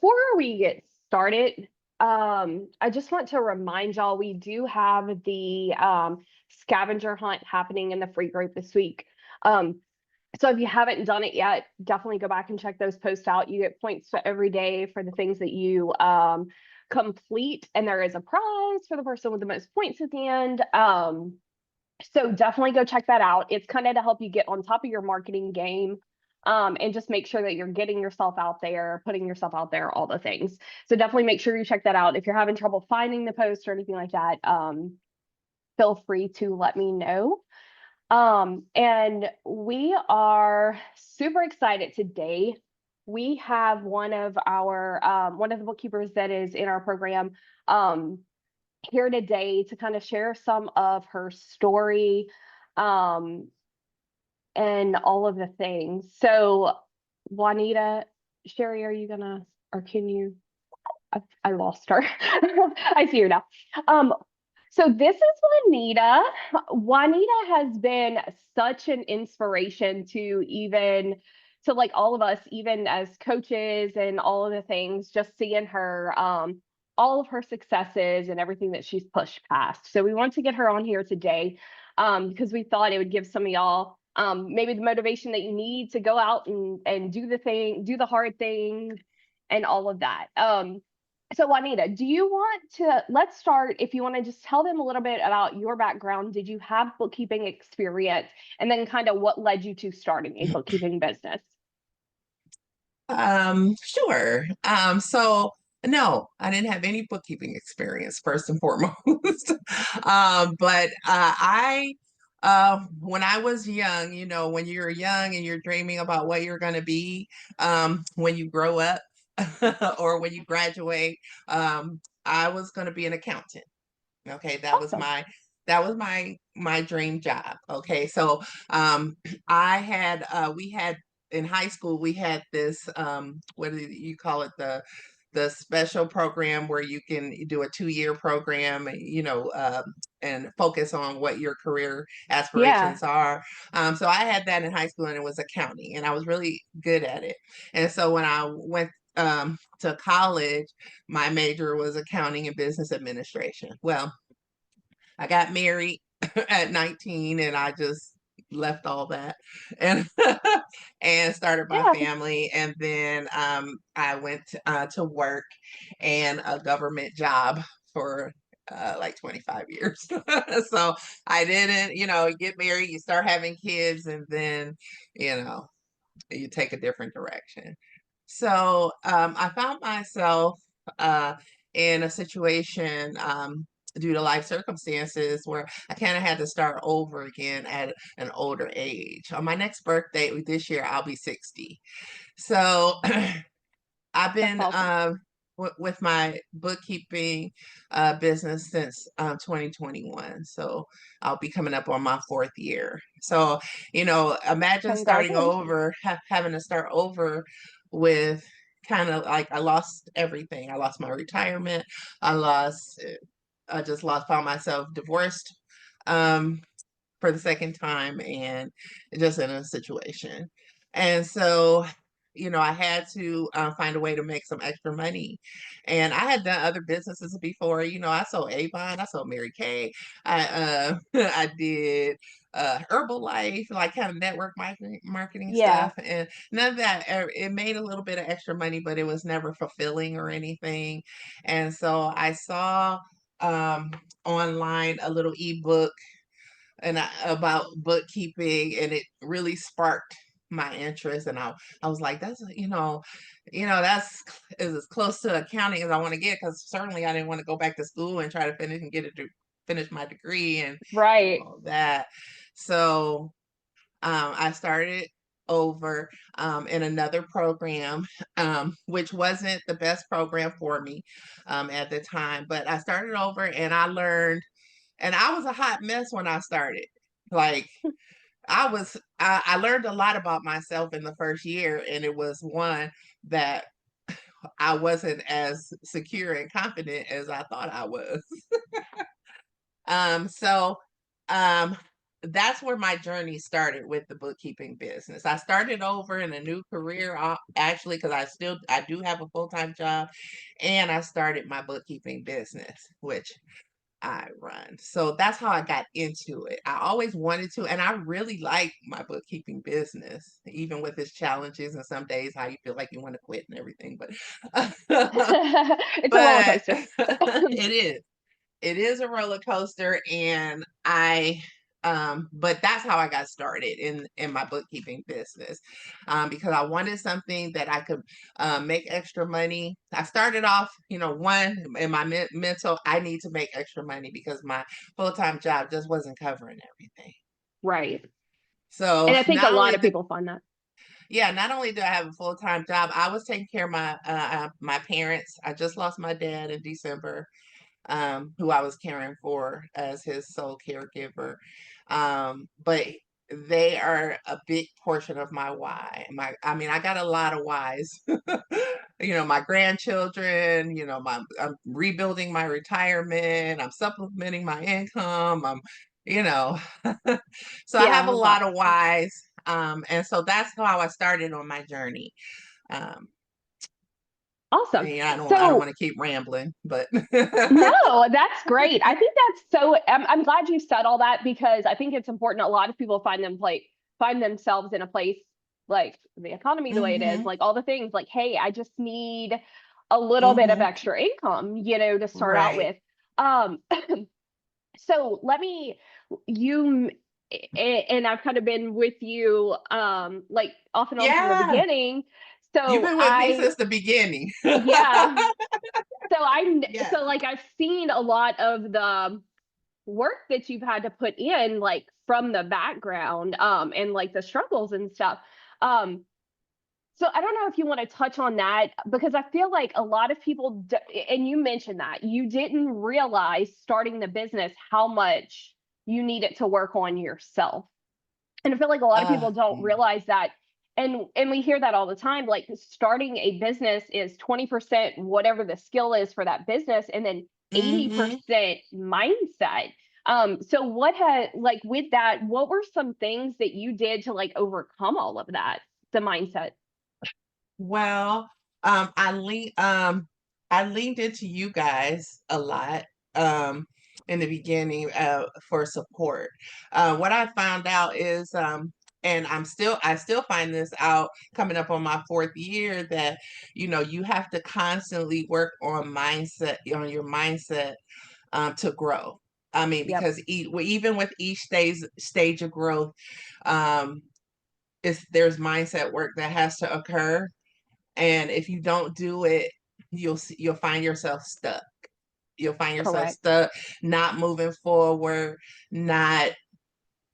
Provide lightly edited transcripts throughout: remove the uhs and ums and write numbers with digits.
before we get started, I just want to remind y'all we do have the scavenger hunt happening in the free group this week. Um, so if you haven't done it yet, definitely go back and check those posts out. You get points for every day for the things that you complete, and there is a prize for the person with the most points at the end. So definitely go check that out. It's kind of to help you get on top of your marketing game, and just make sure that you're getting yourself out there, putting yourself out there, all the things. So definitely make sure you check that out. If you're having trouble finding the post or anything like that, feel free to let me know. And we are super excited today. We have one of the bookkeepers that is in our program here today to kind of share some of her story and all of the things. So Juanita, Sherry, are you gonna, or can you, I lost her. I see her now. So this is Juanita. Juanita has been such an inspiration to like all of us, even as coaches and all of the things, just seeing her, all of her successes and everything that she's pushed past. So we want to get her on here today, because we thought it would give some of y'all maybe the motivation that you need to go out and do the hard thing and all of that. So Juanita, let's start, if you want to just tell them a little bit about your background. Did you have bookkeeping experience? And then kind of what led you to starting a bookkeeping business? Sure. So no, I didn't have any bookkeeping experience, first and foremost. But when I was young, when you're young and you're dreaming about what you're going to be, when you grow up or when you graduate, I was going to be an accountant. Okay, Awesome. that was my dream job. Okay, so I had we had in high school we had this what do you call it, the special program where you can do a 2-year program, and focus on what your career Yeah. aspirations are. So I had that in high school, and it was accounting, and I was really good at it. And so when I went to college, my major was accounting and business administration. Well, I got married at 19, and I just left all that and and started my Yeah. family. And then I went to work and a government job for like 25 years. So I didn't, get married, you start having kids, and then, you know, you take a different direction. So I found myself uh, in a situation due to life circumstances where I kind of had to start over again at an older age. On my next birthday this year, I'll be 60. So I've That's been awesome. with my bookkeeping business since 2021. So I'll be coming up on my 4th year. So, imagine starting Congratulations. over, having to start over with kind of like I lost everything. I lost my retirement. I just found myself divorced um, for the second time, and just in a situation. And so, I had to find a way to make some extra money. And I had done other businesses before. I sold Avon, I sold Mary Kay, I did Herbalife, like kind of network marketing Yeah. stuff, and none of that. It made a little bit of extra money, but it was never fulfilling or anything. And so I saw um, online a little ebook about bookkeeping, and it really sparked my interest. And I was like, that's that's is as close to accounting as I want to get, because certainly I didn't want to go back to school and try to finish my degree and Right. all that. So I started over in another program, which wasn't the best program for me at the time, but I started over and I learned, and I was a hot mess when I started. Like I learned a lot about myself in the first year, and it was one that I wasn't as secure and confident as I thought I was. So um that's where my journey started with the bookkeeping business. I started over in a new career, actually, because I do have a full-time job, and I started my bookkeeping business, which I run. So that's how I got into it. I always wanted to, and I really like my bookkeeping business, even with its challenges and some days how you feel like you want to quit and everything. But It's a roller but coaster. it is. It is a roller coaster, and but that's how I got started in my bookkeeping business, because I wanted something that I could make extra money. I started off, one in my mental, I need to make extra money because my full-time job just wasn't covering everything. Right. So And I think a not lot only of people find that. yeah, not only do I have a full-time job, I was taking care of my parents. I just lost my dad in December, who I was caring for as his sole caregiver. But they are a big portion of my why. I mean, I got a lot of whys. My grandchildren, I'm rebuilding my retirement, I'm supplementing my income, you know, so I have Yeah, a a lot lot. of whys. And so that's how I started on my journey. Um, Awesome. yeah, I don't want So to keep rambling, but no, that's great. I think that's so. I'm glad you said all that because I think it's important. A lot of people find themselves in a place like the economy the way it is, hmm like all the things like, hey, I just need a little bit of hmm extra income, to start out right. with. Um, so let me you and I've kind of been with you like off and on from the Yeah, beginning. you've So been with me I since the beginning. yeah. Yeah. So like I've seen a lot of the work that you've had to put in like from the background and like the struggles and stuff. Um so I don't know if you want to touch on that because I feel like a lot of people and you mentioned that you didn't realize starting the business how much you needed to work on yourself. And I feel like a lot of people don't Mm, realize that. And we hear that all the time. Like starting a business is 20% whatever the skill is for that business, and then mhm. 80% mindset. So what had like with that, what were some things that you did to like overcome all of that? The mindset. Well, um, I lean um, I leaned into you guys a lot um, in the beginning for support. What I found out is, and I still find this out coming up on my fourth year that you have to constantly work on your mindset to grow. I mean, Yep, because even with each stage of growth, um, there's mindset work that has to occur, and if you don't do it, you'll find yourself stuck. You'll find yourself correct. stuck, not moving forward, not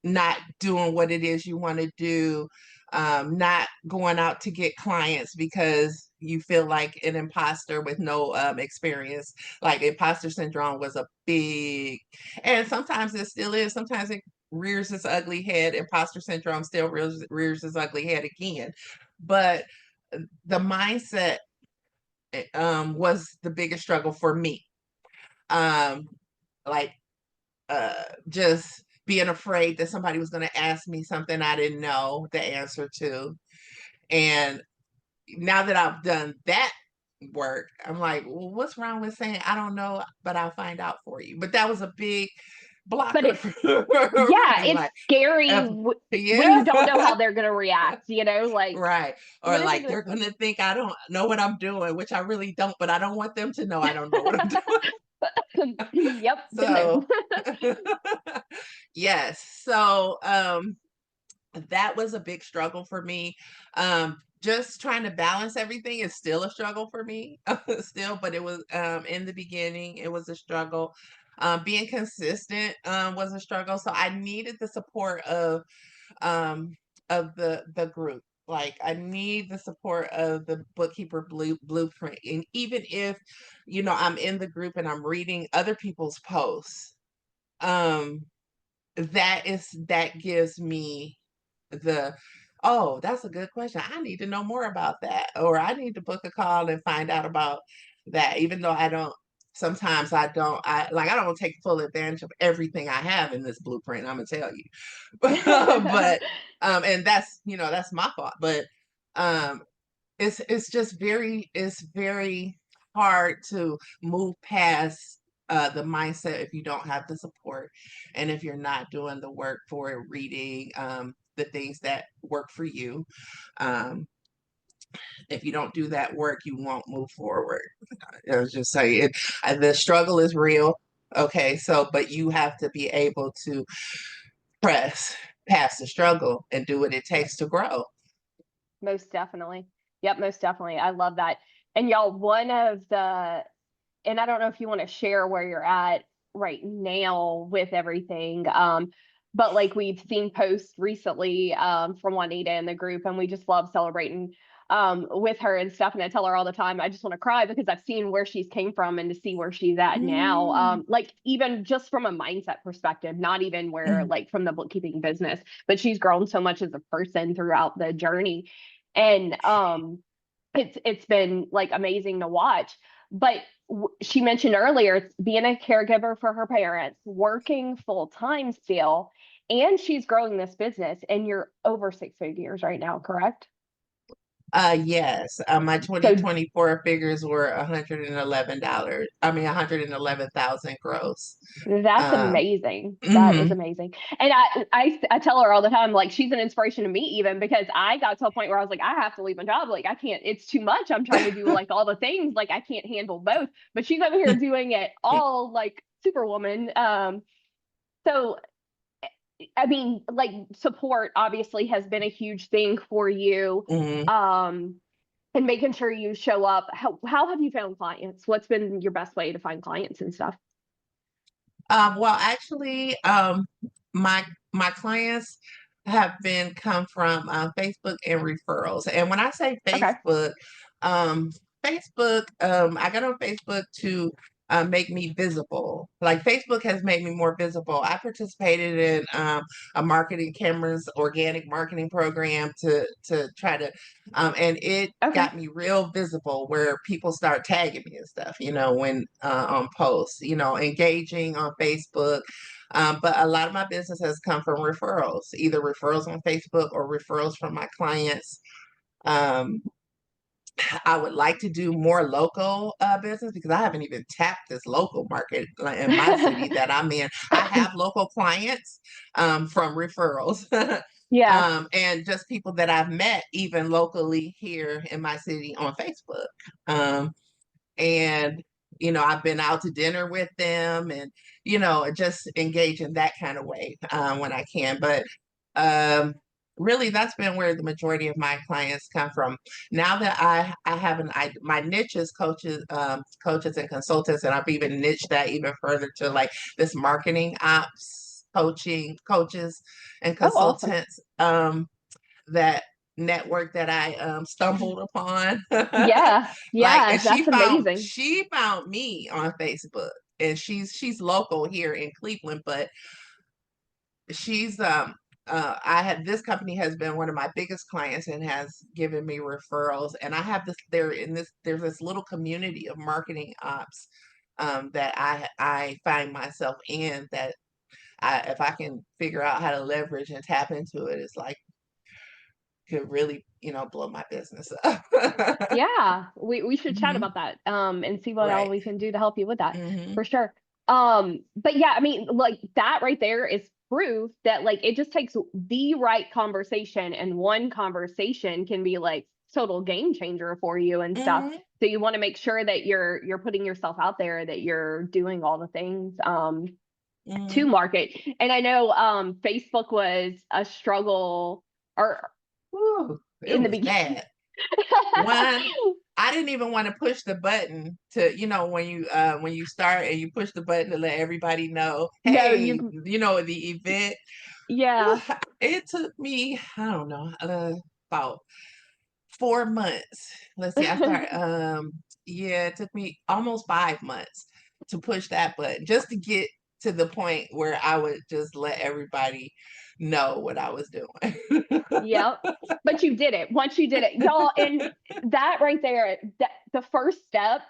not doing what it is you want to do, not going out to get clients because you feel like an imposter with no experience. Like imposter syndrome was a big, and sometimes it still is. Sometimes it rears its ugly head. Imposter syndrome still rears its ugly head again. But the mindset was the biggest struggle for me. Um, like just being afraid that somebody was going to ask me something I didn't know the answer to. And now that I've done that work, I'm like, well, what's wrong with saying I don't know, but I'll find out for you? But that was a big But blocker it's for yeah, me. it's Like, scary when yeah, you don't know how they're gonna react, like right. Or what are they like gonna they're gonna think I don't know what I'm doing, which I really don't, but I don't want them to know I don't know what I'm doing. Yep, been there. So yes. So that was a big struggle for me. Just trying to balance everything is still a struggle for me, still, but it was in the beginning, it was a struggle. Being consistent was a struggle. So I needed the support um, of the group. Like I need the support of the bookkeeper blueprint. And even if, I'm in the group and I'm reading other people's posts, um, that gives me the, oh, that's a good question. I need to know more about that, or I need to book a call and find out about that, even though I don't sometimes I don't take full advantage of everything I have in this blueprint, I'm gonna tell you. But and that's my fault. But um it's just it's very hard to move past the mindset if you don't have the support, and if you're not doing the work for reading the things that work for you. um if you don't do that work, you won't move forward. I was just saying it, the struggle is real. Okay, so but you have to be able to press past the struggle and do what it takes to grow. Most definitely. Yep, most definitely. I love that. And y'all, one of the, and I don't know if you want to share where you're at right now with everything. But like we've seen posts recently from Juanita in the group, and we just love celebrating with her and stuff. And I tell her all the time, I just want to cry because I've seen where she's came from and to see where she's at now. Mm. Like even just from a mindset perspective, not even where like from the bookkeeping business, but she's grown so much as a person throughout the journey. And it's been like amazing to watch. But she mentioned earlier being a caregiver for her parents, working full time still, and she's growing this business. And you're over six figures right now, correct? Yes. My So 2024 figures were $111. I mean, 111,000 gross. that's Um, amazing. That is mhm. amazing. And I tell her all the time, like she's an inspiration to me even because I got to a point where I was like, I have to leave my job. Like I can't, it's too much. I'm trying to do like all the things, like I can't handle both. But she's over here doing it all like superwoman. So I mean, like support obviously has been a huge thing for you. Mhm. Um, and making sure you show up. How have you found clients? What's been your best way to find clients and stuff? Well, actually, my my clients have been come from Facebook and referrals. And when I say Okay. um, Facebook, I got on Facebook to make me visible. Like Facebook has made me more visible. I participated in a marketing cameras organic marketing program to try to, and it Okay. got me real visible where people start tagging me and stuff, when on posts, engaging on Facebook. But a lot of my business has come from referrals, either referrals on Facebook or referrals from my clients. Um, I would like to do more local business because I haven't even tapped this local market in my city that I'm in. I have local clients from referrals. Yeah. And just people that I've met even locally here in my city on Facebook. And I've been out to dinner with them, and just engage in that kind of way when I can. But really, that's been where the majority of my clients come from. Now that I have my niche is coaches and consultants, and I've even niched that even further to like this marketing ops coaches and Oh, awesome. consultants. That network that I stumbled upon. Yeah. Like, Yeah. and That's amazing. she found me on Facebook, and she's local here in Cleveland, but she's I had this company has been one of my biggest clients and has given me referrals, and I have there's this little community of marketing ops that I find myself in, that if I can figure out how to leverage and tap into it, it's like could really, blow my business up. Yeah. We should chat Mhm. about that and see what all Right. we can do to help you with that Hmm. for sure. But yeah, I mean, like that right there is proof that like it just takes the right conversation, and one conversation can be like total game changer for you and stuff. Hmm. So you want to make sure that you're putting yourself out there, that you're doing all the things to Hmm. market. And I know Facebook was a struggle or Whew, it in the was beginning. bad. One, I didn't even want to push the button to, when you start and you push the button to let everybody know, No, hey, you the event. Whew, yeah. it took me, I don't know, about 4 months. Let's see, I start yeah, it took me almost 5 months to push that button just to get to the point where I would just let everybody know what I was doing. Yep. But you did it. Once you did it, y'all, and that right there, that the first step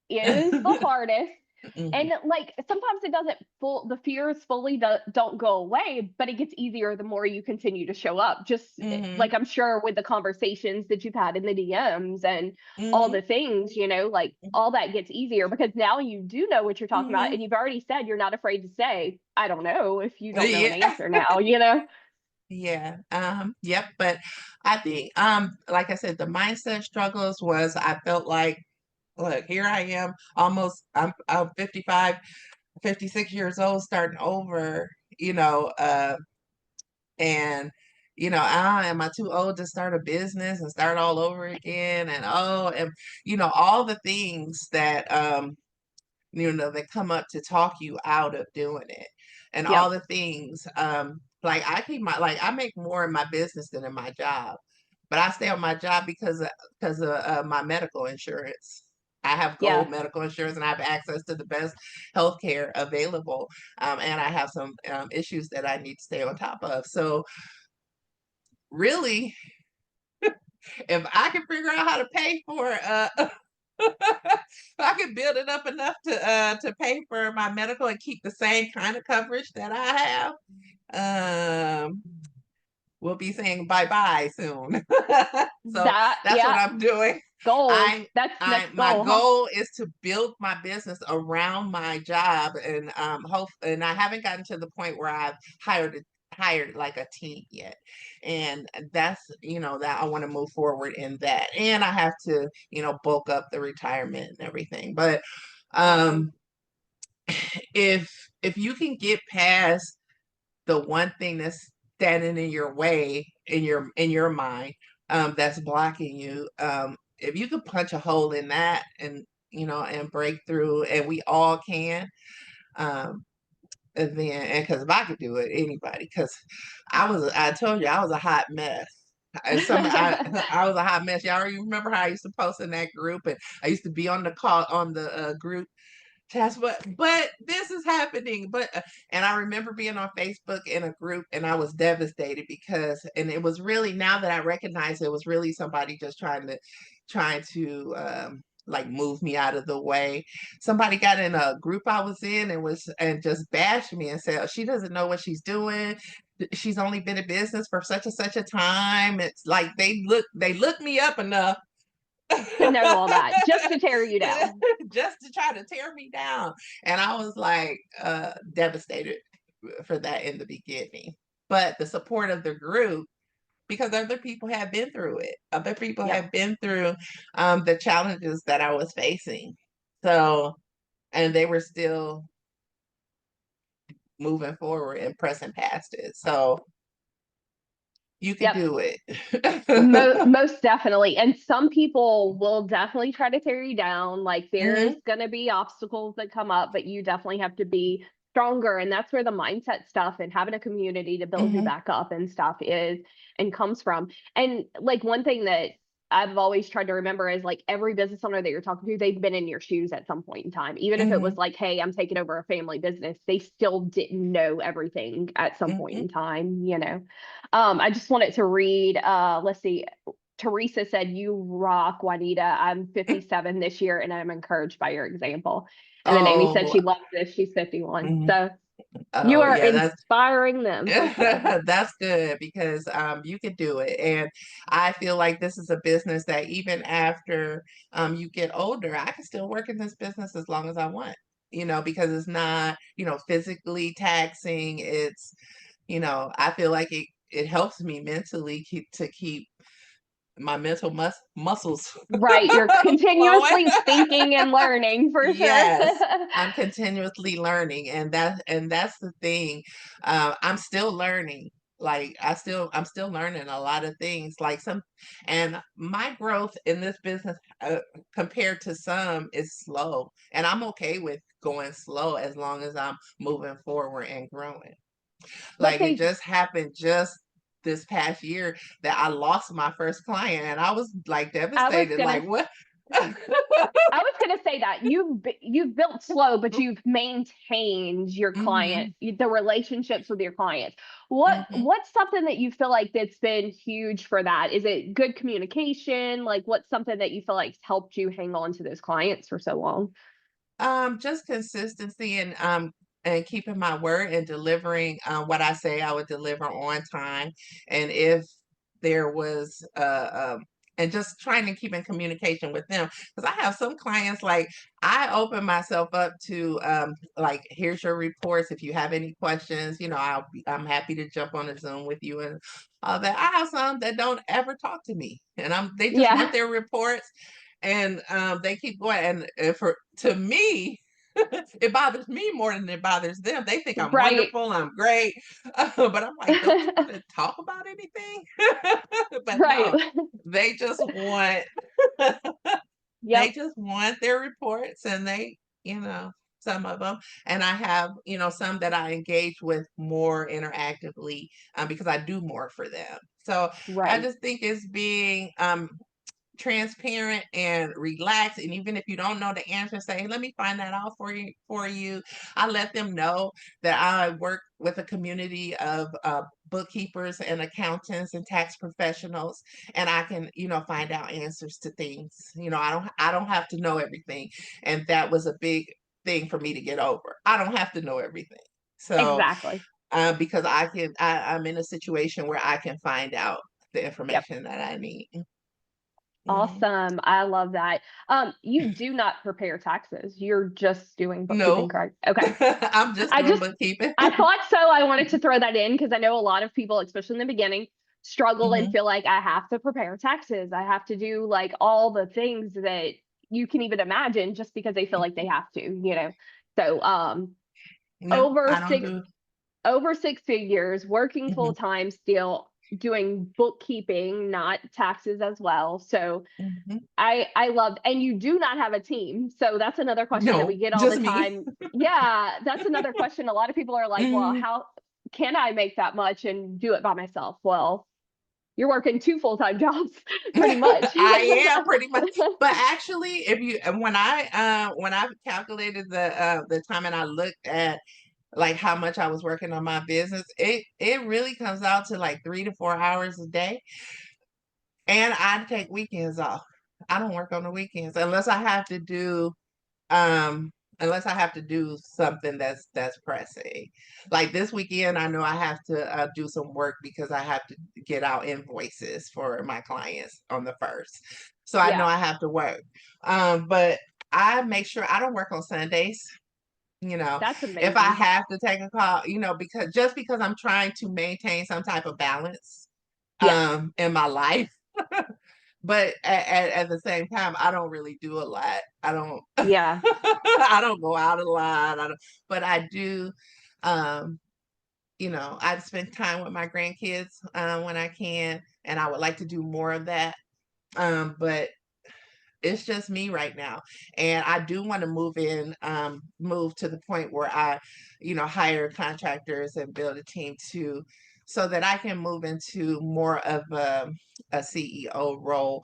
is the hardest. And Mhm. like sometimes it doesn't the fears fully don't go away, but it gets easier the more you continue to show up. Just Mhm. like I'm sure with the conversations that you've had in the DMs and all Mhm. the things, like all that gets easier because now you do know what you're talking about. Mhm. And you've already said you're not afraid to say, I don't know if you don't know an Yeah. answer now. Yeah. Yep. But I think, like I said, the mindset struggles was I felt like, look, here I am, I'm 55, 56 years old, starting over, and am I too old to start a business and start all over again? And and all the things that that come up to talk you out of doing it, and all Yep. the things like I make more in my business than in my job, but I stay on my job because of my medical insurance. I have gold Yeah. medical insurance and I have access to the best healthcare available, and I have some issues that I need to stay on top of. So really, if I can figure out how to pay for I can build it up enough to pay for my medical and keep the same kind of coverage that I have, we'll be saying bye bye soon. So that's what Yeah. I'm doing. Goals. I That's I next my goal, huh? goal is to build my business around my job, and hope, and I haven't gotten to the point where I've hired like a team yet. And that's, that I want to move forward in that. And I have to, bulk up the retirement and everything. But Awesome. um if you can get past the one thing that's standing in your way in your mind, that's blocking you, if you could punch a hole in that and and break through, and we all can, um and then, and because if I could do it, anybody, because I told you I was a hot mess. And I was a hot mess. Y'all remember how I used to post in that group, and I used to be on the call on the group. That's but this is happening. And I remember being on Facebook in a group, and I was devastated because, and it was really, now that I recognize it was really somebody just trying to like move me out of the way. Somebody got in a group I was in and just bashed me and said, "Oh, she doesn't know what she's doing. She's only been in business for such and such a time." It's like they look me up enough To know all that, just to tear you down. just to try to tear me down. And I was like devastated for that in the beginning. But the support of the group, because other people have been through it, other people Yep. have been through the challenges that I was facing. So, and they were still moving forward and pressing past it. So you can Yep. do it. Most definitely. And some people will definitely try to tear you down. Like there's Hmm. going to be obstacles that come up, but you definitely have to be stronger. And that's where the mindset stuff and having a community to build you Hmm. back up and stuff is and comes from. And like one thing that I've always tried to remember is like every business owner that you're talking to, they've been in your shoes at some point in time. Even if it was Hmm. like, hey, I'm taking over a family business, they still didn't know everything at some point Hmm. in time. I just wanted to read, let's see. Teresa said, "You rock, Juanita. I'm 57 this year and I'm encouraged by your example." And then Amy said Oh, she loves this. She's 51. mhm. So you Oh are yeah, that's inspiring them for sure. that's good because you can do it. And I feel like this is a business that even after you get older, I can still work in this business as long as I want, because it's not, physically taxing. It's, I feel like it helps me mentally keep my mental muscles Right. You're flowing. continuously thinking and learning for sure. Yes, I'm continuously learning, and that's the thing. I'm still learning. Like I'm still learning a lot of things. And my growth in this business, compared to some, is slow, and I'm okay with going slow as long as I'm moving forward and growing. But Like it they just happened just this past year that I lost my first client, and I was like I was devastated. gonna Like what? I was going to say that you've built slow, but you've maintained your client, Hmm. the relationships with your clients. What's something that you feel like that's been huge for that? Is it good communication? Like what's something that you feel like's helped you hang on to those clients for so long? Just consistency and keeping my word and delivering what I say I would deliver on time. And if there was and just trying to keep in communication with them, because I have some clients, like, I open myself up to like, here's your reports. If you have any questions, I'm happy to jump on a Zoom with you and all that. I have some that don't ever talk to me, and they just want Yeah. their reports, and they keep going. And to me, it bothers me more than it bothers them. They think I'm Right. wonderful, I'm great, but I'm like, don't you want to talk about anything? But Right. no, they just want they Yep. just want their reports, and you know, some of them. And I have, some that I engage with more interactively, because I do more for them. So I Right. just think it's being transparent and relaxed. And even if you don't know the answer, say, "Hey, let me find that out for you." I let them know that I work with a community of bookkeepers and accountants and tax professionals, and I can, find out answers to things. I don't have to know everything. And that was a big thing for me to get over. I don't have to know everything. So Exactly. because I'm in a situation where I can find out the Yep. information that I need. Mhm. Awesome. I love that. You do not prepare taxes. You're just doing bookkeeping, No, correct? Okay. I'm just I doing just bookkeeping. I thought so. I wanted to throw that in because I know a lot of people, especially in the beginning, struggle and Mhm. feel like I have to prepare taxes. I have to do like all the things that you can even imagine just because they feel like they have to. So No, over I don't six do. over six figures, working full Mhm, time still doing bookkeeping, not taxes as well. So mhm. I loved, and you do not have a team. So that's another question that we No, get all the just me. time. Yeah, that's another question. A lot of people are like, well, Mhm. how can I make that much and do it by myself? Well, you're working two full-time jobs pretty much. I am pretty much, but actually, if you when I calculated the time, and I looked at like how much I was working on my business, it really comes out to like 3 to 4 hours a day. And I take weekends off. I don't work on the weekends um unless I have to do something that's pressing. Like this weekend, I know I have to do some work because I have to get out invoices for my clients on the first. So I know Yeah, I have to work. But I make sure I don't work on Sundays. You know, that's if I amazing. have to take a call, because I'm trying to maintain some type of balance Yes. in my life. But at the same time, I don't really do a lot. I don't Yeah. I don't go out a lot. But I do, um, I spend time with my grandkids when I can, and I would like to do more of that. But it's just me right now. And I do want to move to the point where I, hire contractors and build a team too, so that I can move into more of a CEO role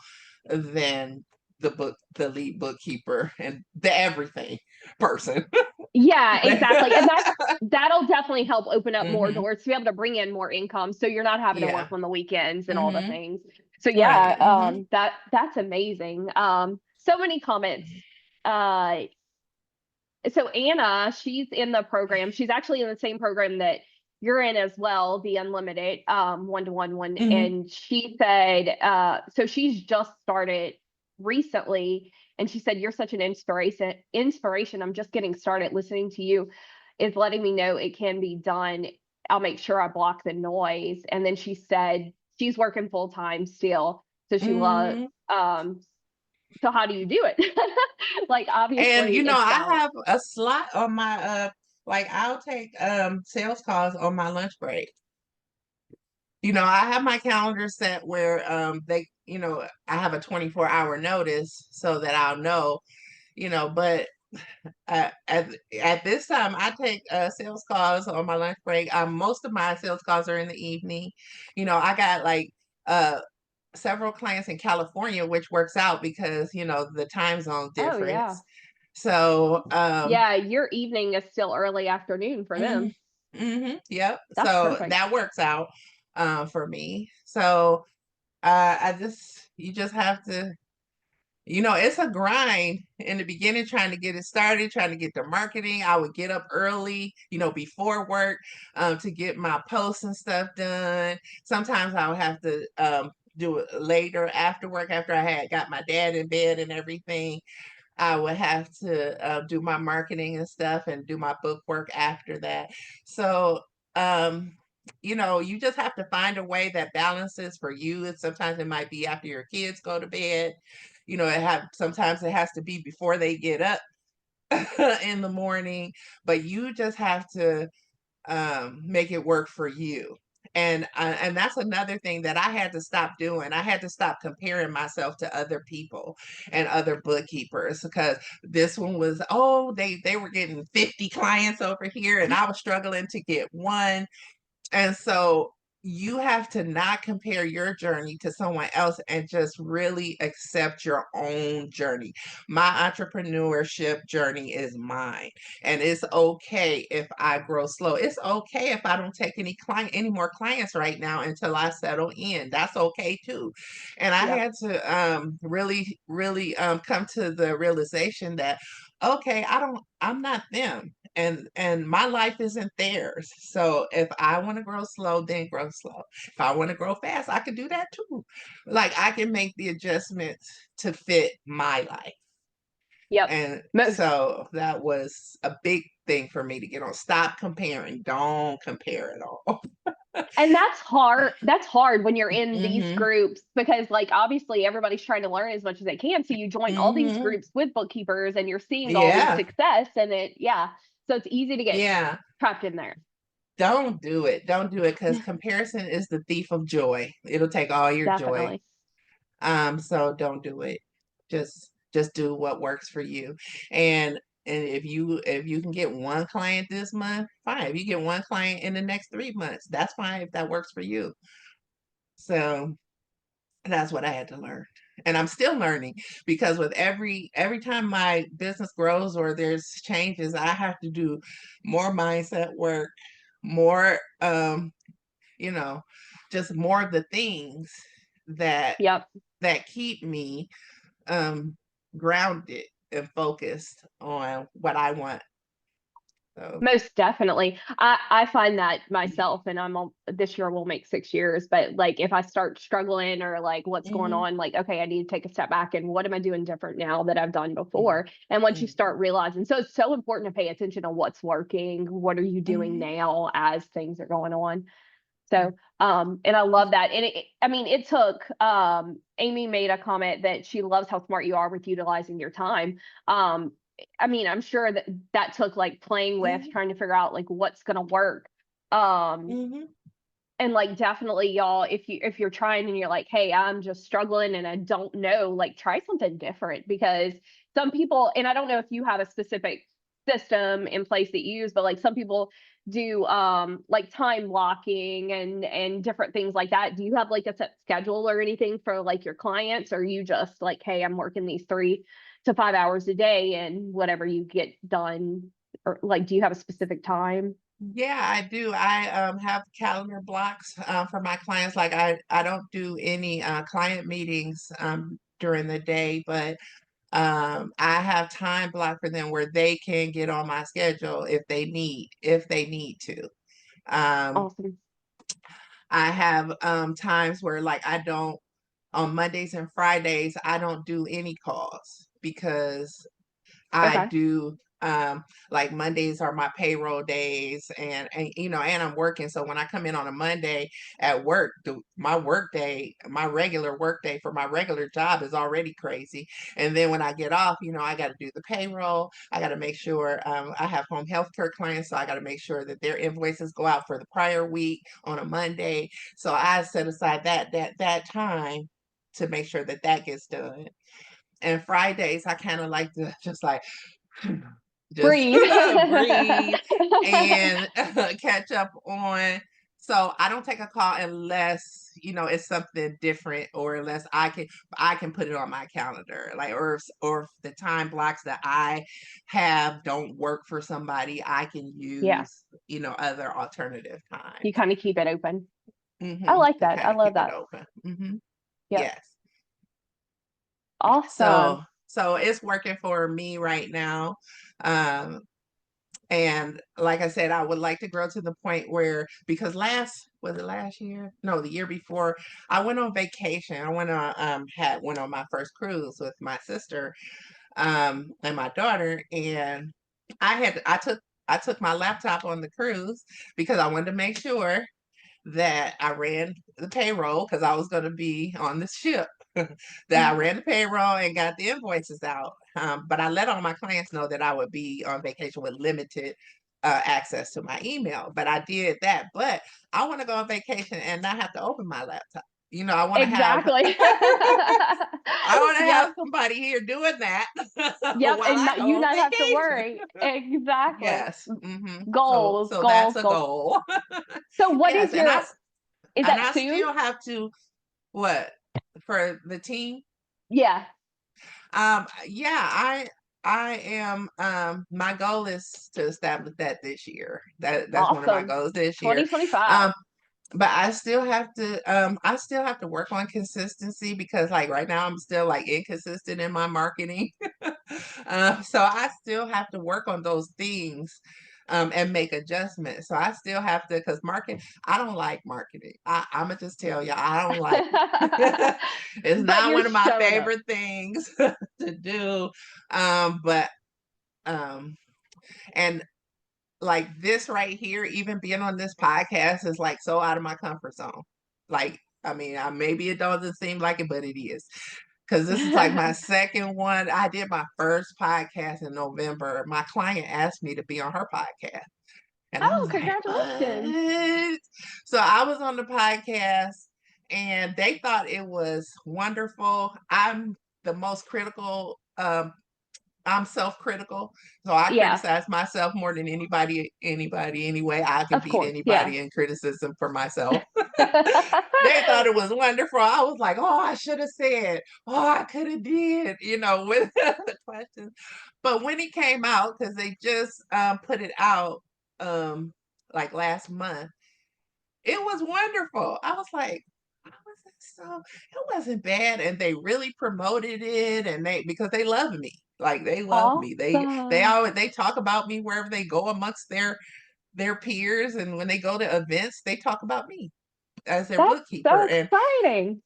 than the lead bookkeeper and the everything person. Yeah, exactly. And that'll definitely help open up more Hmm. doors to be able to bring in more income so you're not having to work Yeah. on the weekends and all the Hmm. things. So Right. yeah, Hmm. that's amazing. So many comments. Uh so Anna, she's in the program. She's actually in the same program that you're in as well, the unlimited one-to-one one. Hmm. And she said, so she's just started recently, and she said, you're such an inspiration. I'm just getting started. Listening to you is letting me know it can be done. I'll make sure I block the noise. And then she said she's working full time still. So she loves Hmm. so how do you do it? Like And obviously it's I balance. have a slot on my like, I'll take sales calls on my lunch break. I have my calendar set where I have a 24-hour notice so that I'll know, but at this time I take sales calls on my lunch break. Most of my sales calls are in the evening. I got like uh several clients in California, which works out because, the time zone Oh yeah. difference. So, Yeah, your evening is still early afternoon for mhm, them. yep. That's So perfect. that works out for me. So, you just have to It's a grind in the beginning trying to get it started, trying to get the marketing. I would get up early, before work, to get my posts and stuff done. Sometimes I would have to do it later after work, after I had got my dad in bed and everything. I would have to do my marketing and stuff and do my book work after that. So, you just have to find a way that balances for you. And sometimes it might be after your kids go to bed. Sometimes it has to be before they get up in the morning, but you just have to make it work for you. And that's another thing that I had to stop doing. I had to stop comparing myself to other people and other bookkeepers, because this one was, oh, they were getting 50 clients over here and I was struggling to get one. And so you have to not compare your journey to someone else and just really accept your own journey. My entrepreneurship journey is mine. And it's okay if I grow slow. It's okay if I don't take any more clients right now until I settle in. That's okay too. And I Yep. had to really, really come to the realization that, okay, I'm not them, and my life isn't theirs. So if I want to grow slow, then grow slow. If I want to grow fast, I can do that too. Like, I can make the adjustments to fit my life. Yep. And Most so that was a big thing for me to get on. Stop comparing. Don't compare at all. And that's hard. That's hard when you're in these Hmm. groups because, like, obviously everybody's trying to learn as much as they can. So you join all these Hmm. groups with bookkeepers and you're seeing all these Yeah. success and yeah. So it's easy to get Yeah. trapped in there. Don't do it. Don't do it, because comparison is the thief of joy. It'll take all your joy. Definitely. So don't do it. Just do what works for you. And if you can get one client this month, fine. If you get one client in the next 3 months, that's fine if that works for you. So that's what I had to learn. And I'm still learning, because with every time my business grows or there's changes, I have to do more mindset work, more you know, just more of the things that Yep. that keep me um grounded and focused on what I want. So Most definitely. I find that myself, and this year will make 6 years, but like if I start struggling or like what's going mhm, on, like, okay, I need to take a step back and what am I doing different now that I've done mhm, before? And once you mhm, start realizing, so it's so important to pay attention to what's working, what are you doing mhm, now as things are going on. So, and I love that. And I mean, it took, Amy made a comment that she loves how smart you are with utilizing your time. Um, I mean, I'm sure that that took like playing with, mhm, trying to figure out like what's going to work. Um, mhm, and like definitely y'all, if you're trying and you're like, hey, I'm just struggling and I don't know, like try something different because some people, and I don't know if you have a specific system in place that you use, but like some people do like time blocking and different things like that. Do you have like a set schedule or anything for like your clients, or you just like, hey, I'm working these 3 to 5 hours a day and whatever you get done, or like do you have a specific time? Yeah, I do. I have calendar blocks for my clients. Like, I don't do any client meetings during the day, but I have time blocked for them where they can get on my schedule if they need to. Um, Awesome. I have times where, like, I don't, on Mondays and Fridays, I don't do any calls, because I Okay. do like Mondays are my payroll days, and I'm working. So when I come in on a Monday at work, my work day, my regular work day for my regular job is already crazy. And then when I get off, I got to do the payroll. I got to make sure I have home health care clients, so I got to make sure that their invoices go out for the prior week on a Monday. So I set aside that time to make sure that that gets done. And Fridays, I kind of like to just like just Breathe. breathe and catch up on. So I don't take a call unless it's something different, or unless I can put it on my calendar, like, or if the time blocks that I have don't work for somebody, I can Yeah, use other alternative you times. kind of keep it open. I like To that. kind I of love keep it that. open. Yep. Yes. Awesome. So it's working for me right now. Um, and like I said, I would like to grow to the point where, because was it last year? No, the year before, I went on vacation. I went on my first cruise with my sister and my daughter, and I took my laptop on the cruise because I wanted to make sure that I ran the payroll because I was going to be on the ship. That I ran the payroll and got the invoices out. But I let all my clients know that I would be on vacation with limited access to my email. But I did that. But I want to go on vacation and not have to open my laptop. I want to have Exactly. I want to have Yep. somebody here doing that Yep. while And I not, go you on not have to vacation. worry. Exactly. Yes. Goals, So that's goals, a goals. goal. So what Yes, is is that I soon? still have to what for the team. Yeah. Yeah, I am my goal is to establish that this year. That's one of my Awesome. goals this year. 2025. Um but I still have to work on consistency because like right now I'm still like inconsistent in my marketing. So I still have to work on those things and make adjustments. So I still have to, because I don't like marketing. I'm gonna just tell you, I don't like it. It's But not you're one of my showing up. favorite things to do. But um, and like this right here, even being on this podcast is like so out of my comfort zone. Like, I mean, maybe it doesn't seem like it, but it is. Because this is like my second one. I did my first podcast in November. My client asked me to be on her podcast. And I Oh, was like, congratulations. what? So I was on the podcast and they thought it was wonderful. The most critical I'm self-critical, so I Yeah, criticize myself more than anybody anyway. I can of beat course. Yeah. anybody in criticism for myself. They thought it was wonderful. I was like, oh, I should have said, oh, I could have did, with the questions. But when it came out, because they just put it out like last month, it was wonderful. I was like, how was it so? It wasn't bad, and they really promoted it, and because they love me, like they love me. Awesome. They talk about me wherever they go amongst their peers, and when they go to events, they talk about me as their That's so bookkeeper. And exciting.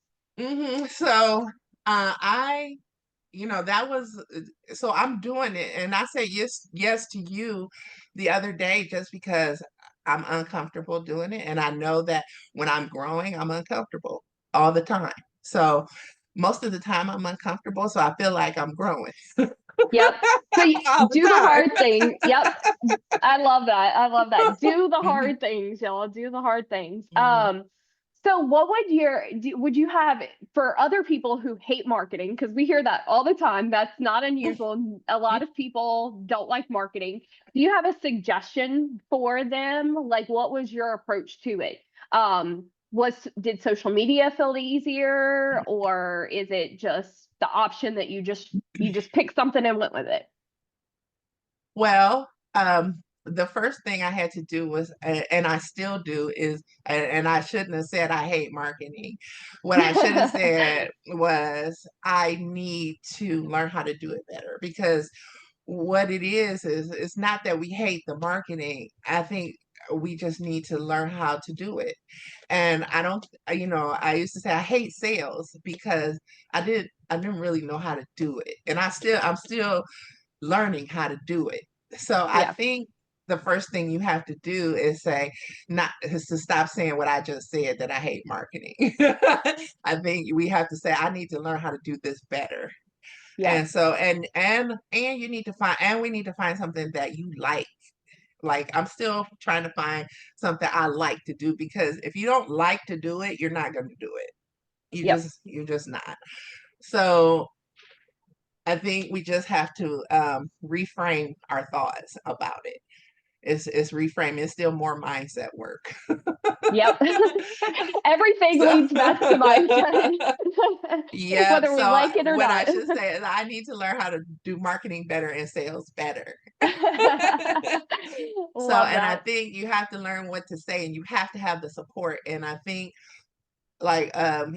so I that was so I'm doing it, and I said yes to you the other day just because I'm uncomfortable doing it, and I know that when I'm growing I'm uncomfortable all the time. So most of the time I'm uncomfortable, so I feel like I'm growing Yep. So all the do the time. hard thing. Yep. I love that. I love that. Do the hard things, y'all. Do the hard things. Mhm. So what would you have for other people who hate marketing? Because we hear that all the time. That's not unusual. A lot of people don't like marketing. Do you have a suggestion for them? Like, what was your approach to it? Did social media feel easier, or is it just the option that you just picked something and went with it? Well, the first thing I had to do was, and I still do, is, and I shouldn't have said I hate marketing. What I should have said was I need to learn how to do it better because what it is it's not that we hate the marketing. I think we just need to learn how to do it. And I don't, I used to say I hate sales because I didn't really know how to do it. And I'm still learning how to do it. So I Yeah. think the first thing you have to do is not is to stop saying what I just said, that I hate marketing. I think we have to say I need to learn how to do this better. Yeah. And so and you need to find and we need to find something that you like. Like I'm still trying to find something I like to do because if you don't like to do it, you're not going to do it. Yep. You're just not. So I think we just have to reframe our thoughts about it. It's reframing. It's still more mindset work. Yep. Everything So leads back to mindset, yeah. whether we So like it or what I not. should say is I need to learn how to do marketing better and sales better. So Love and I that. think you have to learn what to say and you have to have the support. And I think like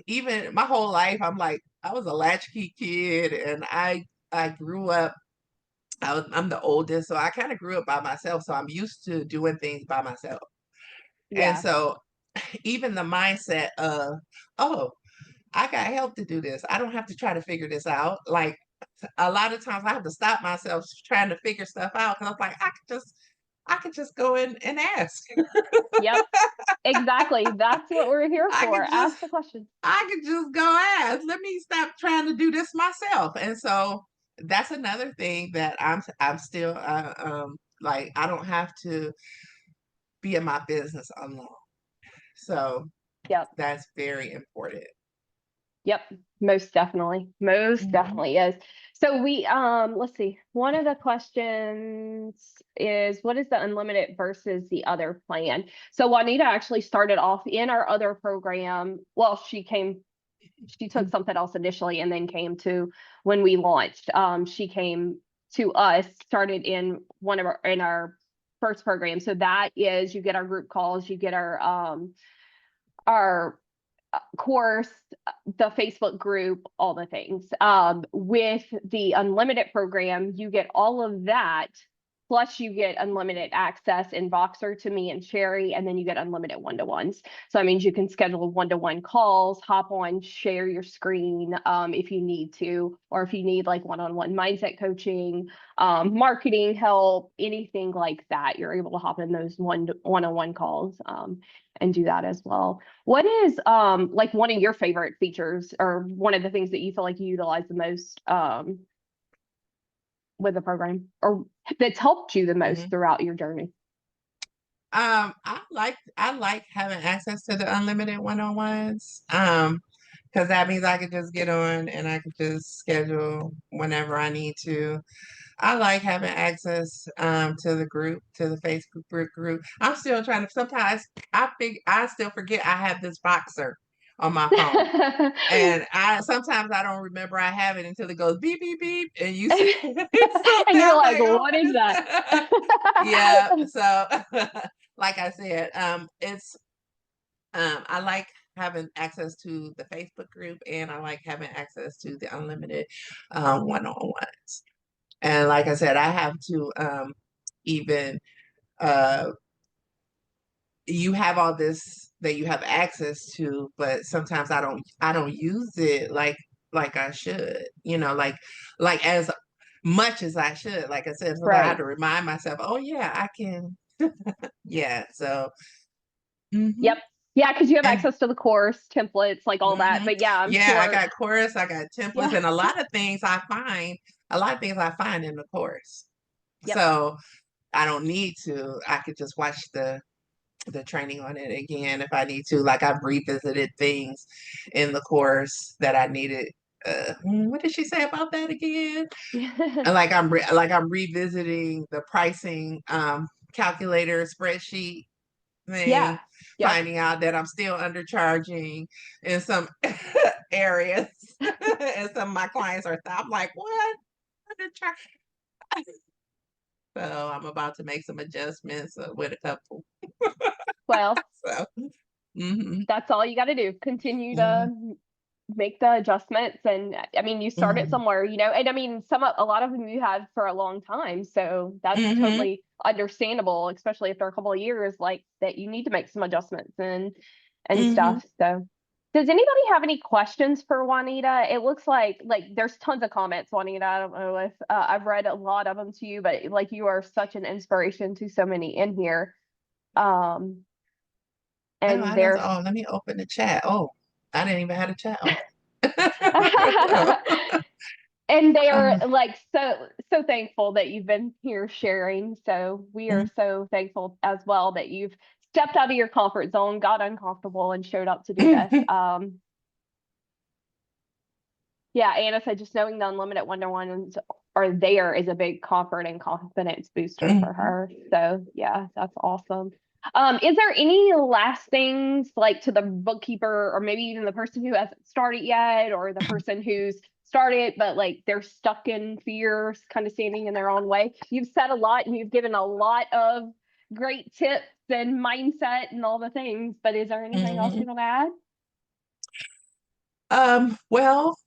even my whole life I'm like I was a latchkey kid, and I grew up. I'm the oldest, so I kind of grew up by myself. So I'm used to doing things by myself, and Yeah. so even the mindset of, oh, I got help to do this. I don't have to try to figure this out. Like a lot of times, I have to stop myself trying to figure stuff out because I'm like, I could just go in and ask. Yep. Exactly. That's what we're here I for. could just Ask the questions. I could just go ask. Let me stop trying to do this myself. And so that's another thing that I'm still like I don't have to be in my business alone. So Yep. that's very important. Yep, most definitely. Most Mhm. definitely is. So we let's see. One of the questions is what is the unlimited versus the other plan? So Juanita actually started off in our other program. Well, she took something else initially and then came to when we launched. She came to us, started in one of our first program. So that is you get our group calls, you get our course, the Facebook group, all the things. With the unlimited program, you get all of that. Plus, you get unlimited access in Voxer to me and Sherry, and then you get unlimited one-to-ones. So that means you can schedule one-to-one calls, hop on, share your screen if you need to, or if you need like one-on-one mindset coaching, marketing help, anything like that. You're able to hop in those one-on-one calls and do that as well. What is like one of your favorite features or one of the things that you feel like you utilize the most with the program or that's helped you the most Mhm. throughout your journey? I like having access to the unlimited one-on-ones. Because that means I could just get on and I could just schedule whenever I need to. I like having access to the group, to the Facebook group. I'm still trying to sometimes I still forget I have this boxer on my phone. And I sometimes I don't remember I have it until it goes beep beep beep and you see And something. you're I'm like, like, oh, what what is is that? that? Yeah. So like I said, it's I like having access to the Facebook group and I like having access to the unlimited one-on-ones. And like I said, I have to even uh you have all this that you have access to, but sometimes I don't use it like I should, like as much as I should. Like I said, sometimes I have Right. to remind myself, oh yeah, I can. Yeah. So hmm Yep. Yeah, because you have and access to the course, templates, like all that. hmm But yeah, I'm yeah, I sure. got course, I got templates, Yeah. and a lot of things I find in the course. Yep. So I don't need to. I could just watch the training on it again if I need to. Like I've revisited things in the course that I needed. What did she say about that again? And like I'm revisiting the pricing calculator spreadsheet Yeah. thing, Yep. finding out that I'm still undercharging in some areas, and some of my clients are. I'm like, what? Undercharge? So I'm about to make some adjustments with a couple. Well, So. hmm that's all you got to do. Continue to hmm make the adjustments. And I mean, you started hmm somewhere, and I mean, a lot of them you had for a long time. So that's hmm totally understandable, especially after a couple of years, like that you need to make some adjustments and hmm stuff. So does anybody have any questions for Juanita? It looks like there's tons of comments, Juanita. I don't know if I've read a lot of them to you, but like you are such an inspiration to so many in here. Um, Oh, and I don't. there's Oh, let me open the chat. Oh, I didn't even have a chat open. and they are Uh, like so thankful that you've been here sharing. So we are mhm, so thankful as well that you've stepped out of your comfort zone, got uncomfortable, and showed up to do this. mhm, Yeah, Anna said just knowing the unlimited one-to-ones are there is a big comfort and confidence booster for mhm. her. So yeah, that's awesome. Is there any last things like to the bookkeeper or maybe even the person who hasn't started yet or the person who's started but like they're stuck in fear, kind of standing in their own way? You've said a lot and you've given a lot of great tips and mindset and all the things, but is there anything else Mhm. you want to add? Well,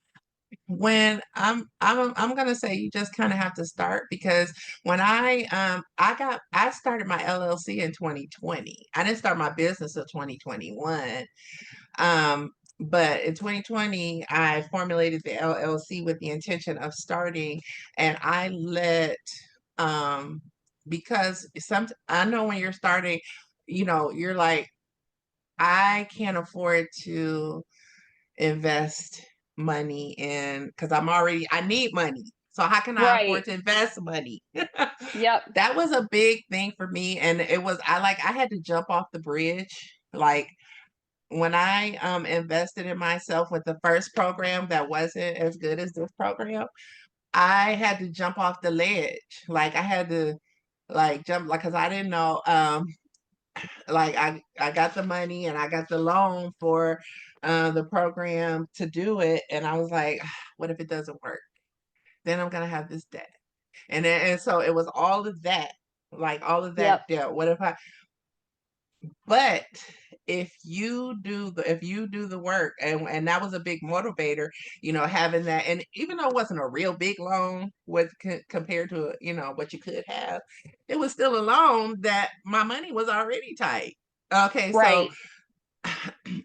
when I'm gonna say you just kind of have to start, because when I started my LLC in 2020. I didn't start my business until 2021. Um, but in 2020, I formulated the LLC with the intention of starting, and I let um because I know when you're starting, you're like, I can't afford to invest money in, because I need money. So how can I afford Right. to invest money? Yep. That was a big thing for me. And I had to jump off the bridge. Like when I invested in myself with the first program that wasn't as good as this program, I had to jump off the ledge. Like I had to jump, like, because I didn't know, like I got the money and I got the loan for the program to do it, and I was like, what if it doesn't work? Then I'm gonna have this debt, and so it was all of that, like all of that Yep. debt. What if I? But if you do the work, and that was a big motivator, having that, and even though it wasn't a real big loan, compared to what you could have, it was still a loan that my money was already tight. Okay, so Right.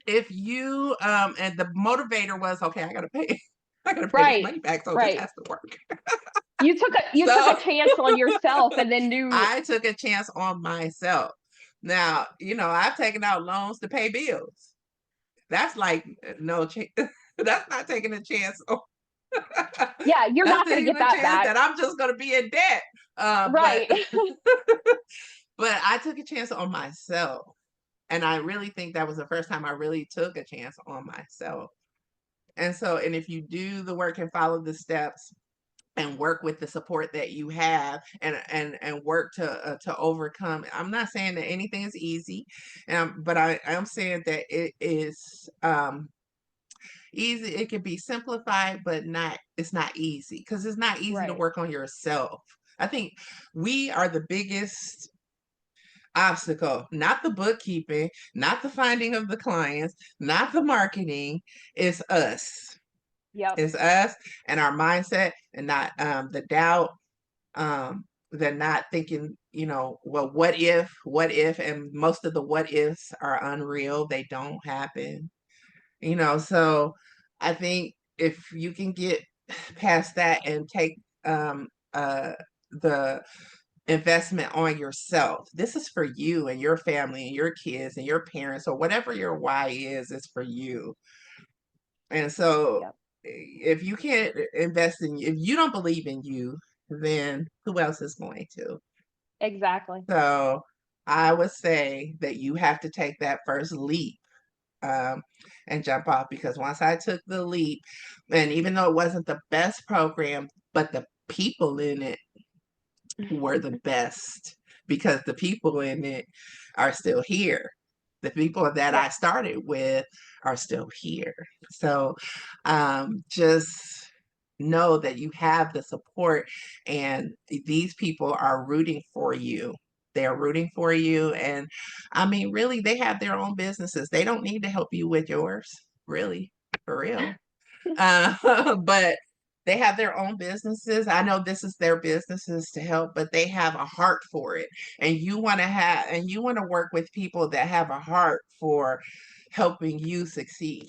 if you and the motivator was, okay, I gotta pay, I gotta pay this Right. money back, so this Right. has to work. You took a So chance on yourself and then knew. I took a chance on myself. Now, I've taken out loans to pay bills. That's like no chance. That's not taking a chance. Yeah, you're That's not going to taking get a that chance back. that I'm just going to be in debt. But Right. but I took a chance on myself, and I really think that was the first time I really took a chance on myself. And if you do the work and follow the steps and work with the support that you have, and work to overcome. I'm not saying that anything is easy, but I am saying that it is easy. It can be simplified, but it's not easy, because it's not easy to Right. work on yourself. I think we are the biggest obstacle, not the bookkeeping, not the finding of the clients, not the marketing. It's us. Yep. It's us and our mindset, and not the doubt. They're not thinking, well, what if, and most of the what ifs are unreal. They don't happen, so I think if you can get past that and take um, the investment on yourself, this is for you and your family and your kids and your parents, or whatever your why is for you. And so Yep. if you can't invest if you don't believe in you, then who else is going to? Exactly. So I would say that you have to take that first leap, um, and jump off, because once I took the leap, and even though it wasn't the best program, but the people in it were the best, because the people in it are still here. The people that I Yep. started with are still here. So just know that you have the support, and these people are rooting for you. They're rooting for you. And I mean, really, they have their own businesses. They don't need to help you with yours, really, for real. But they have their own businesses. I know this is their businesses to help, but they have a heart for it. And you want to work with people that have a heart for helping you succeed.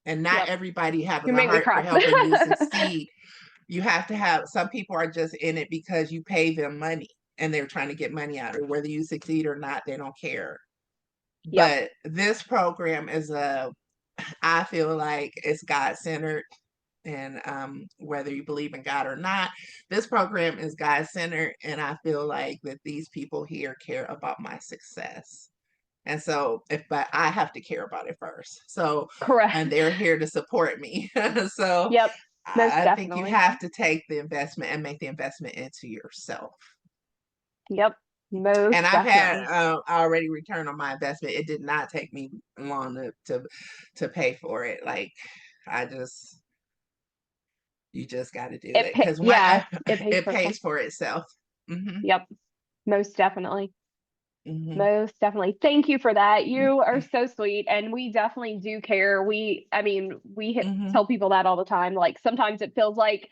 And not Yep. everybody having You a make me heart for cry. helping you succeed. You have to have, some people are just in it because you pay them money, and they're trying to get money out of it. Whether you succeed or not, they don't care. Yep. But this program I feel like it's God centered. And whether you believe in God or not, this program is God centered. And I feel like that these people here care about my success. And so, but I have to care about it first. So, and Correct. they're here to support me. So, Yep. Most I think you definitely. have to take the investment and make the investment into yourself. Yep. And Most I've had definitely. already return on my investment. It did not take me long to pay for it. Like, I just you just got to do it, because Yeah, it pays it for itself. pays for itself. Hmm. Yep. Most definitely. Most definitely. Thank you for that. You are so sweet. And we definitely do care. I mean, Hmm. tell people that all the time. Like sometimes it feels like,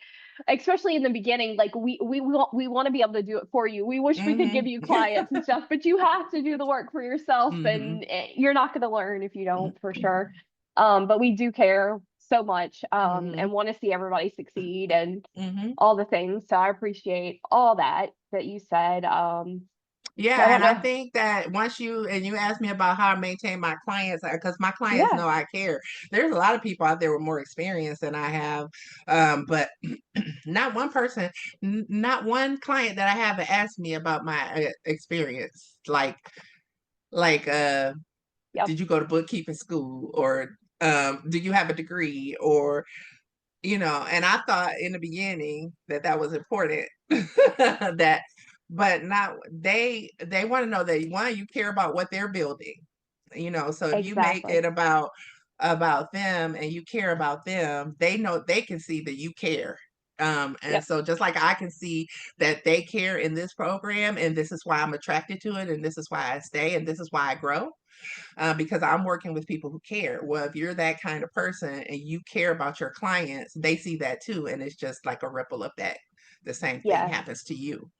especially in the beginning, like we want to be able to do it for you. We wish we could give Hmm. you clients and stuff, but you have to do the work for yourself, Hmm. and you're not going to learn if you don't, for sure. But we do care so much, Hmm. and want to see everybody succeed and Hmm. all the things. So I appreciate all that you said. I Yeah, don't and I know. think that once you asked me about how I maintain my clients, because my clients Yeah. know I care. There's a lot of people out there with more experience than I have, but not one person, not one client that I haven't asked me about my experience. Like, Yep. did you go to bookkeeping school, or do you have a degree, or and I thought in the beginning that that was important. That, but not they want to know that, one, you care about what they're building. So if you make Exactly. it about them and you care about them, they know, they can see that you care. And Yep. so just like I can see that they care in this program, and this is why I'm attracted to it, and this is why I stay, and this is why I grow, because I'm working with people who care. Well, if you're that kind of person and you care about your clients, they see that too. And it's just like a ripple effect. The same thing Yes. happens to you.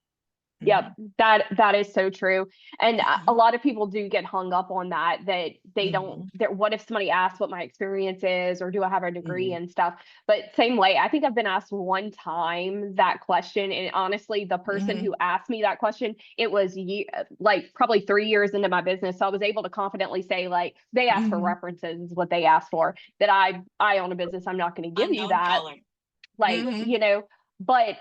Yep. Hmm. That is so true. And a lot of people do get hung up on that they don't, Hmm. that what if somebody asks what my experience is, or do I have a degree Hmm. and stuff. But same way, I think I've been asked one time that question, and honestly, the person Hmm. who asked me that question, it was like probably 3 years into my business. So I was able to confidently say, like, they asked for Hmm. references is what they asked for. That I own a business, I'm not going to give you Unknown that. caller. Like, Hmm. but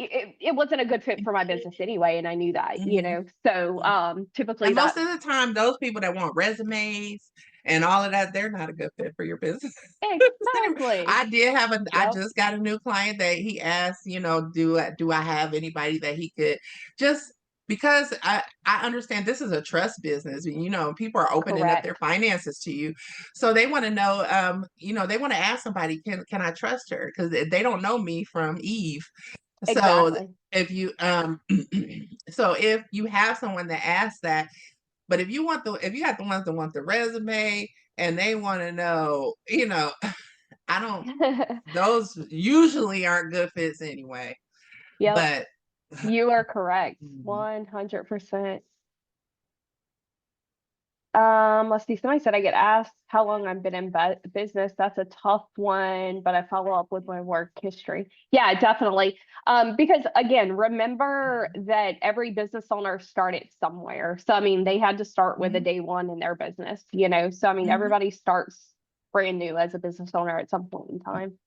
it wasn't a good fit for my business anyway, and I knew that, Hmm. so typically And most that of the time, those people that want resumes and all of that, they're not a good fit for your business. Anyway, exactly. I Yep. just got a new client that he asked, do I have anybody that he could just, because I understand this is a trust business, people are opening up their Correct. finances to you. So they want to know, they want to ask somebody, can I trust her? Because they don't know me from Eve. So Exactly. if you so if you have someone that asks that, but if you got the ones that want the resume and they want to know, I don't, those usually aren't good fits anyway. Yep. But You are correct. mhm. 100%. Let's see. Somebody said I get asked how long I've been in business. That's a tough one, but I follow up with my work history. Yeah, definitely. Because again, remember that every business owner started somewhere. So I mean, they had to start with a Mhm. day one in their business, So I mean, Mhm. everybody starts brand new as a business owner at some point in time.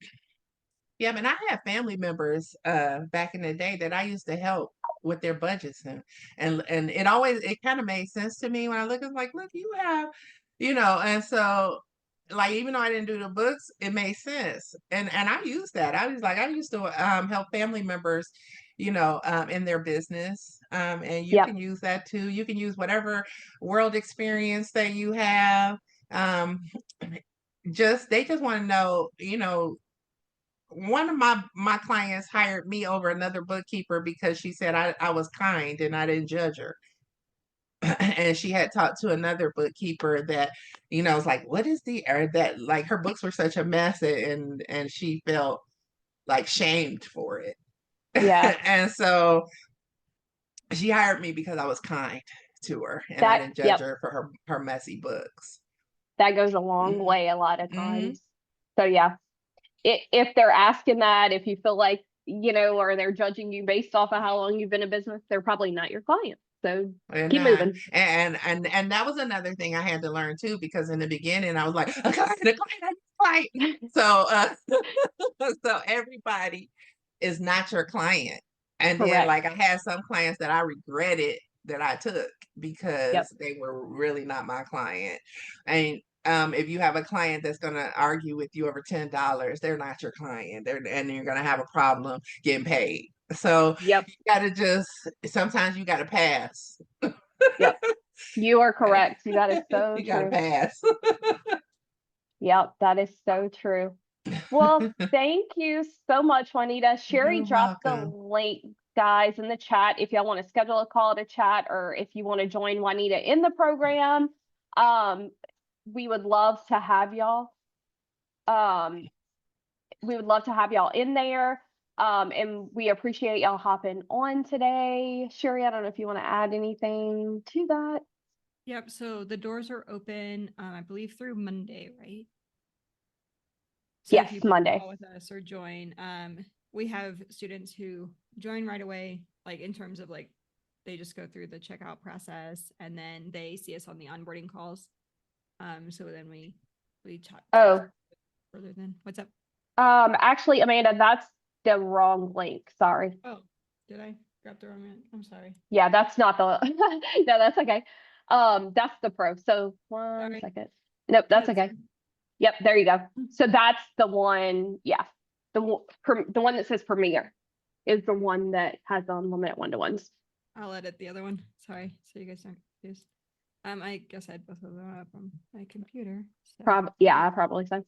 Yeah, I mean, I have family members back in the day that I used to help with their budgets, and it kind of made sense to me when I look at, like, look, you have, and so, like, even though I didn't do the books, it made sense. And I used that. I used to help family members, in their business. And you Yep. can use that too. You can use whatever world experience that you have. Um, they just want to know, one of my clients hired me over another bookkeeper because she said I was kind and I didn't judge her. And she had talked to another bookkeeper that, was like, what is the or that, like, her books were such a mess, and she felt like shamed for it. Yeah. And so she hired me because I was kind to her and I didn't judge Yep. her for her messy books. That goes a long Hmm. way a lot of Hmm. times. So yeah, if they're asking that, if you feel like, or they're judging you based off of how long you've been in business, they're probably not your client. So And keep moving. that was another thing I had to learn too, because in the beginning I was like, a client. So so everybody is not your client. And then, Correct. like, I had some clients that I regretted that I took Yep. because they were really not my client. And if you have a client that's gonna argue with you over $10, they're not your client. And you're gonna have a problem getting paid. So Yep. you gotta just sometimes you gotta pass. Yep. You are correct. That is so You gotta true. pass. Yep. That is so true. Well, thank you so much, Juanita. Sherry You're dropped the welcome. link guys in the chat if y'all want to schedule a call to chat, or if you want to join Juanita in the program. We would love to have y'all. We would love to have y'all in there. And we appreciate y'all hopping on today. Sherry, I don't know if you want to add anything to that. Yep. So the doors are open, I believe through Monday, right? So Yes, if you Monday. call with us or join, we have students who join right away, like in terms of like, they just go through the checkout process and then they see us on the onboarding calls. So then we chat. Oh, Further than what's up? actually, Amanda, that's the wrong link. Sorry. Oh, did I grab the wrong one? I'm sorry. Yeah, that's not the, no, that's okay. That's the pro. So one second. Nope, that's okay. Yep, there you go. So that's the one. Yeah, the one that says Premier is the one that has unlimited one-to-ones. I'll edit the other one. Sorry, so you guys aren't confused. I guess I had both of them up on my computer. So. Yeah, probably so.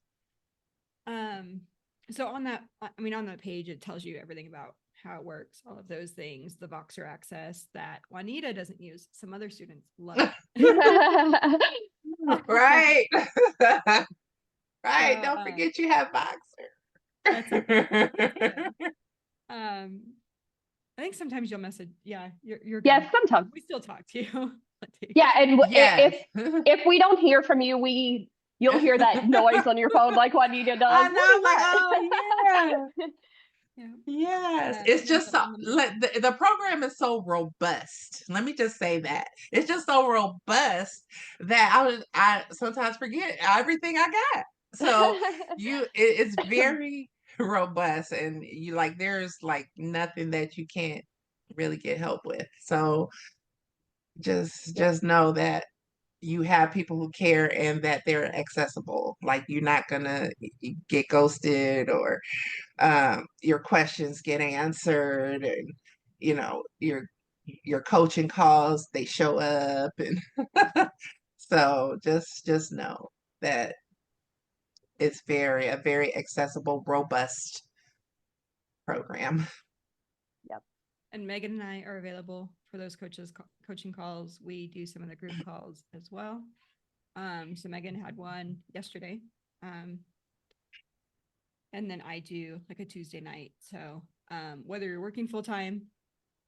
So on that, I mean, on that page, it tells you everything about how it works, all of those things, the Voxer access that Juanita doesn't use. Some other students love it. Right. Right. Don't forget you have Voxer. That's okay. I think sometimes you'll message. Yeah, you're good. Yes, sometimes. We still talk to you. Yeah, and Yes. if we don't hear from you, you'll hear that noise on your phone like Juanita does. I know, like, oh yeah. Yeah. Yes, it's just so the program is so robust. Let me just say that it's just so robust that I sometimes forget everything I got. So it's very robust, and you like there's like nothing that you can't really get help with. So just know that you have people who care and that they're accessible. Like you're not gonna get ghosted or your questions get answered, and you know your coaching calls they show up, and so just know that it's a very accessible, robust program. Yep. And Megan and I are available for those coaching calls. We do some of the group calls as well. So Megan had one yesterday. And then I do like a Tuesday night. So whether you're working full time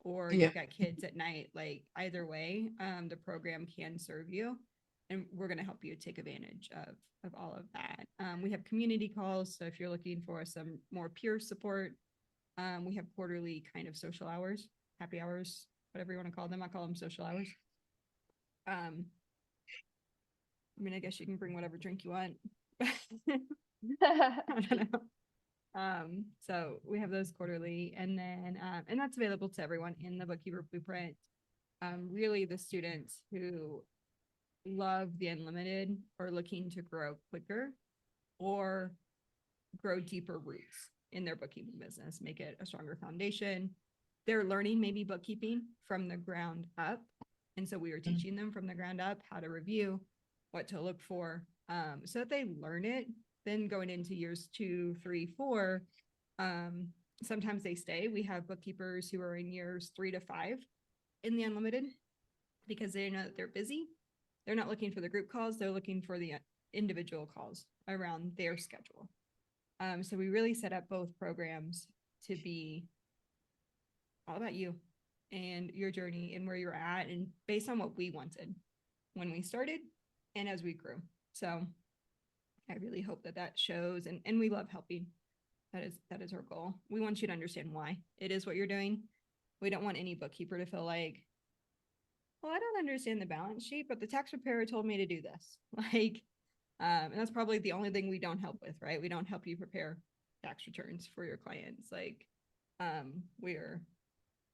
or you've got kids at night, like either way, the program can serve you. And we're going to help you take advantage of all of that. We have community calls. So if you're looking for some more peer support, we have quarterly kind of social hours, happy hours, whatever you want to call them. I call them social hours. I mean, I guess you can bring whatever drink you want. I don't know. So we have those quarterly, and then and that's available to everyone in the Bookkeeper Blueprint. Really the students who love the unlimited or looking to grow quicker or grow deeper roots in their bookkeeping business, make it a stronger foundation. They're learning maybe bookkeeping from the ground up. And so we are teaching them from the ground up how to review, what to look for, so that they learn it. Then going into years 2, 3, 4, sometimes they stay. We have bookkeepers who are in years 3 to 5 in the unlimited because they know that they're busy. They're not looking for the group calls. They're looking for the individual calls around their schedule. So we really set up both programs to be all about you and your journey and where you're at, and based on what we wanted when we started and as we grew. So I really hope that shows, and we love helping. That is our goal. We want you to understand why it is what you're doing. We don't want any bookkeeper to feel like, well, I don't understand the balance sheet, but the tax preparer told me to do this. Like, and that's probably the only thing we don't help with, right? We don't help you prepare tax returns for your clients. Like, we're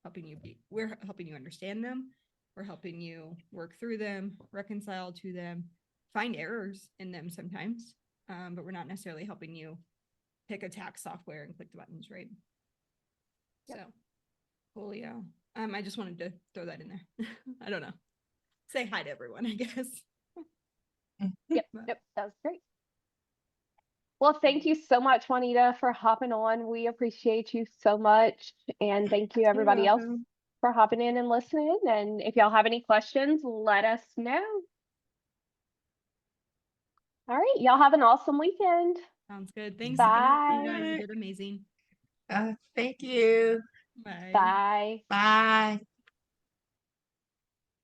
helping you understand them. We're helping you work through them, reconcile to them, find errors in them sometimes. But we're not necessarily helping you pick a tax software and click the buttons, right? Yep. So, Julio. I just wanted to throw that in there. I don't know. Say hi to everyone, I guess. Yep, that was great. Well, thank you so much, Juanita, for hopping on. We appreciate you so much. And thank you, You're everybody else, welcome. for hopping in and listening. And if y'all have any questions, let us know. All right. Y'all have an awesome weekend. Sounds good. Thanks again, Bye. you guys. You did amazing. Thank you. Bye. Bye. Bye.